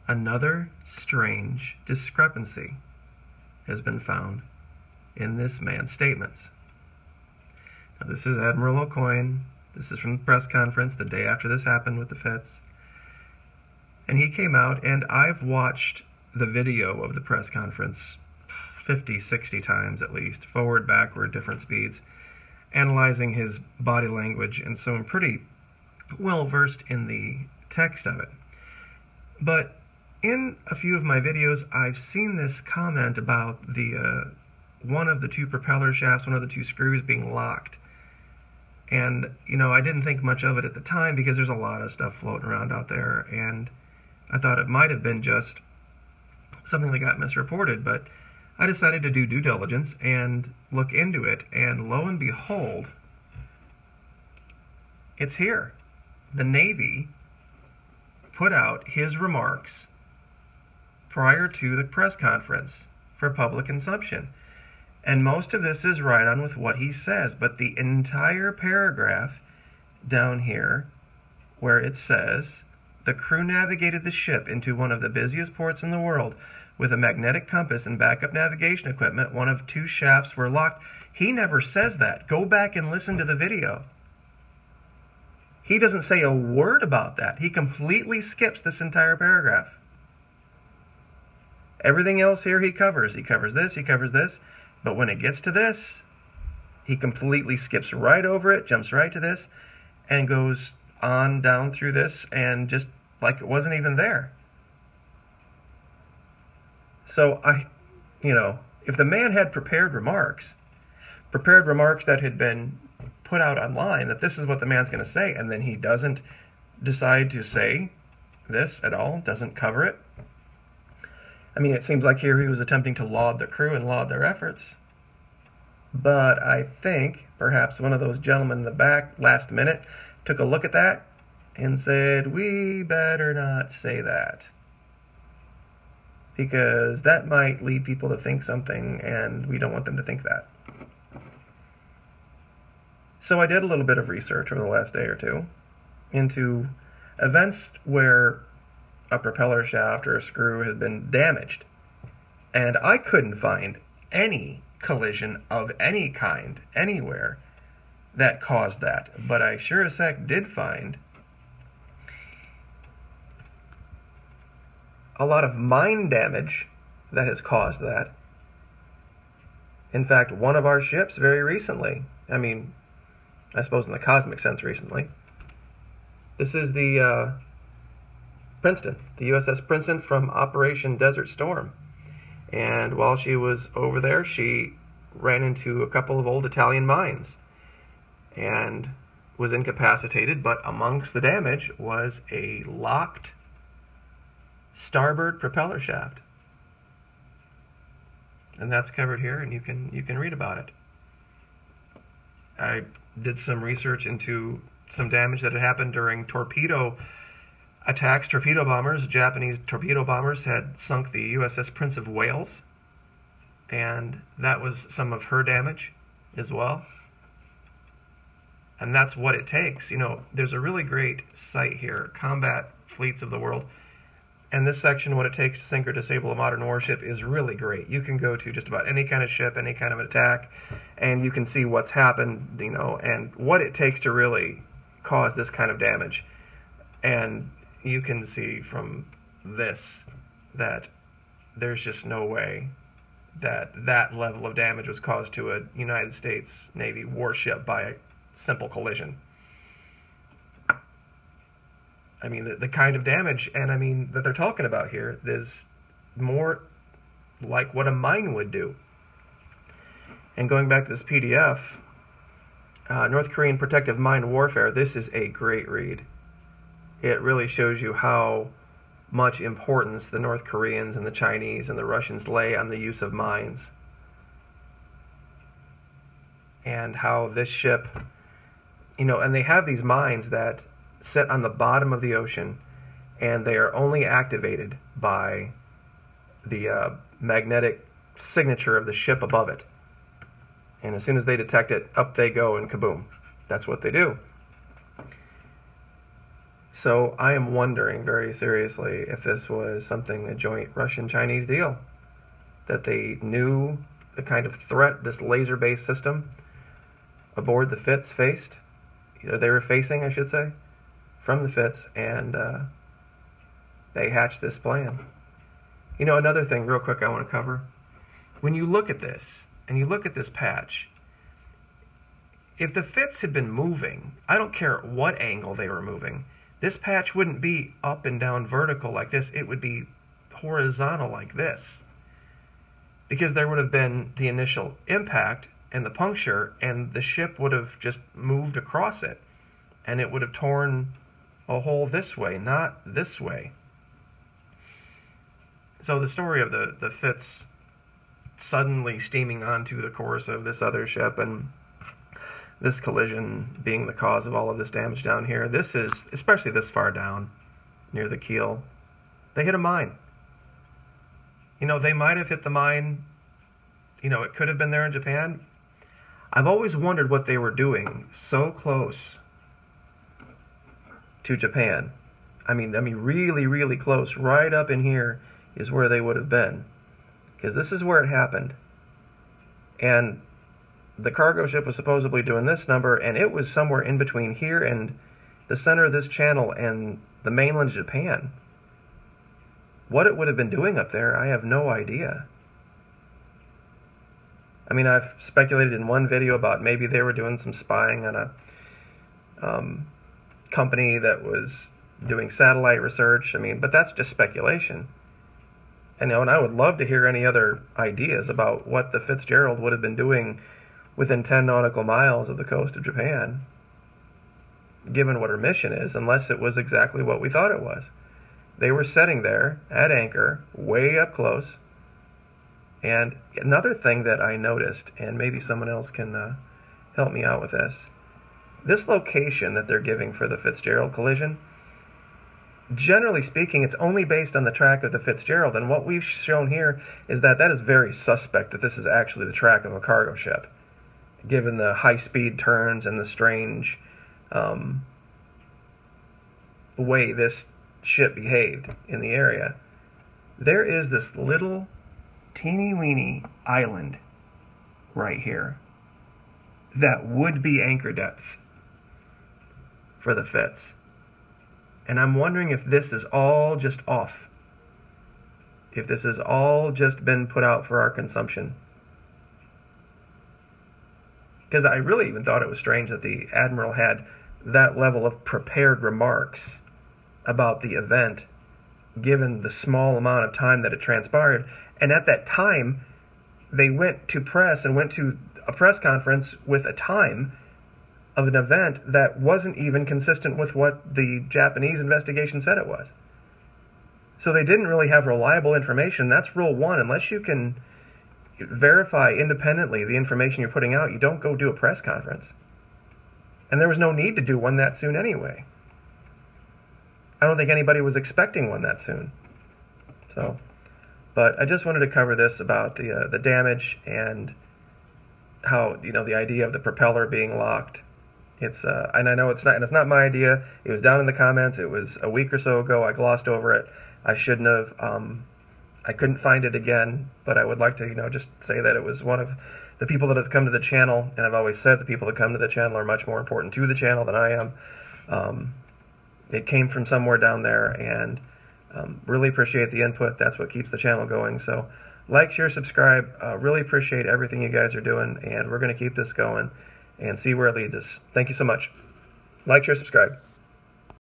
Another strange discrepancy has been found in this man's statements. Now, this is Admiral O'Coin. This is from the press conference the day after this happened with the Fitz. And he came out, and I've watched the video of the press conference 50, 60 times at least, forward, backward, different speeds, analyzing his body language, and so I'm pretty well versed in the text of it. But in a few of my videos, I've seen this comment about the one of the two propeller shafts, one of the two screws being locked. And, you know, I didn't think much of it at the time because there's a lot of stuff floating around out there, and I thought it might have been just something that got misreported, but I decided to do due diligence and look into it, and lo and behold, it's here. The Navy put out his remarks prior to the press conference for public consumption. And most of this is right on with what he says, but the entire paragraph down here where it says, the crew navigated the ship into one of the busiest ports in the world with a magnetic compass and backup navigation equipment. One of two shafts were locked. He never says that. Go back and listen to the video. He doesn't say a word about that. He completely skips this entire paragraph. Everything else here he covers. He covers this, he covers this. But when it gets to this, he completely skips right over it, jumps right to this, and goes on down through this, and just like it wasn't even there. So you know, if the man had prepared remarks that had been put out online, that this is what the man's going to say, and then he doesn't decide to say this at all, doesn't cover it. I mean, it seems like here he was attempting to laud the crew and laud their efforts. But I think perhaps one of those gentlemen in the back last minute took a look at that and said, we better not say that, because that might lead people to think something, and we don't want them to think that. So I did a little bit of research over the last day or two into events where a propeller shaft or a screw has been damaged, and I couldn't find any collision of any kind anywhere that caused that. But I sure as heck did find a lot of mine damage that has caused that. In fact, one of our ships very recently, I mean, I suppose in the cosmic sense recently, this is the Princeton, the USS Princeton from Operation Desert Storm. And while she was over there, she ran into a couple of old Italian mines and was incapacitated, but amongst the damage was a locked starboard propeller shaft. And that's covered here, and you can read about it. I did some research into some damage that had happened during torpedo attacks. Torpedo bombers, Japanese torpedo bombers, had sunk the USS Prince of Wales, and that was some of her damage as well. And that's what it takes. You know, there's a really great site here, Combat Fleets of the World, and this section, what it takes to sink or disable a modern warship, is really great. You can go to just about any kind of ship, any kind of attack, and you can see what's happened, you know, and what it takes to really cause this kind of damage. And you can see from this that there's just no way that that level of damage was caused to a United States Navy warship by a simple collision. I mean, the kind of damage, and I mean, that they're talking about here is more like what a mine would do. And going back to this PDF, North Korean Protective Mine Warfare, this is a great read. It really shows you how much importance the North Koreans and the Chinese and the Russians lay on the use of mines. And how this ship, you know, and they have these mines that sit on the bottom of the ocean, and they are only activated by the magnetic signature of the ship above it. And as soon as they detect it, up they go and kaboom. That's what they do. So I am wondering very seriously if this was something, a joint Russian-Chinese deal, that they knew the kind of threat this laser-based system aboard the Fitz faced, either they were facing, I should say, from the Fitz, and they hatched this plan. You know, another thing real quick I want to cover. When you look at this, and you look at this patch, if the Fitz had been moving, I don't care what angle they were moving, this patch wouldn't be up and down vertical like this, it would be horizontal like this. Because there would have been the initial impact and the puncture, and the ship would have just moved across it, and it would have torn a hole this way, not this way. So the story of the Fitz suddenly steaming onto the course of this other ship and this collision being the cause of all of this damage down here, this is, especially this far down near the keel, they hit a mine. You know, they might have hit the mine, you know, it could have been there in Japan. I've always wondered what they were doing so close to Japan. I mean really, really close. Right up in here is where they would have been, because this is where it happened. And the cargo ship was supposedly doing this number, and it was somewhere in between here and the center of this channel and the mainland Japan. What it would have been doing up there, I have no idea. I mean, I've speculated in one video about maybe they were doing some spying on a company that was doing satellite research. I mean, but that's just speculation. And, you know, and I would love to hear any other ideas about what the Fitzgerald would have been doing within 10 nautical miles of the coast of Japan, given what her mission is, unless it was exactly what we thought it was. They were sitting there at anchor, way up close. And another thing that I noticed, and maybe someone else can help me out with this location that they're giving for the Fitzgerald collision, generally speaking, it's only based on the track of the Fitzgerald, and what we've shown here is that that is very suspect that this is actually the track of a cargo ship, given the high-speed turns and the strange way this ship behaved in the area. There is this little teeny-weeny island right here that would be anchor depth for the Fitz. And I'm wondering if this is all just off. If this has all just been put out for our consumption. Because I really even thought it was strange that the Admiral had that level of prepared remarks about the event, given the small amount of time that it transpired. And at that time, they went to press and went to a press conference with a time of an event that wasn't even consistent with what the Japanese investigation said it was. So they didn't really have reliable information. That's rule one. Unless you can verify independently the information you're putting out, you don't go do a press conference. And there was no need to do one that soon anyway. I don't think anybody was expecting one that soon. So, but I just wanted to cover this about the damage and how, you know, the idea of the propeller being locked. It's and I know it's not my idea. It was down in the comments. It was a week or so ago. I glossed over it. I shouldn't have. I couldn't find it again, but I would like to, you know, just say that it was one of the people that have come to the channel, and I've always said the people that come to the channel are much more important to the channel than I am. It came from somewhere down there, and really appreciate the input. That's what keeps the channel going. So like, share, subscribe. Really appreciate everything you guys are doing, and we're going to keep this going and see where it leads us. Thank you so much. Like, share, subscribe.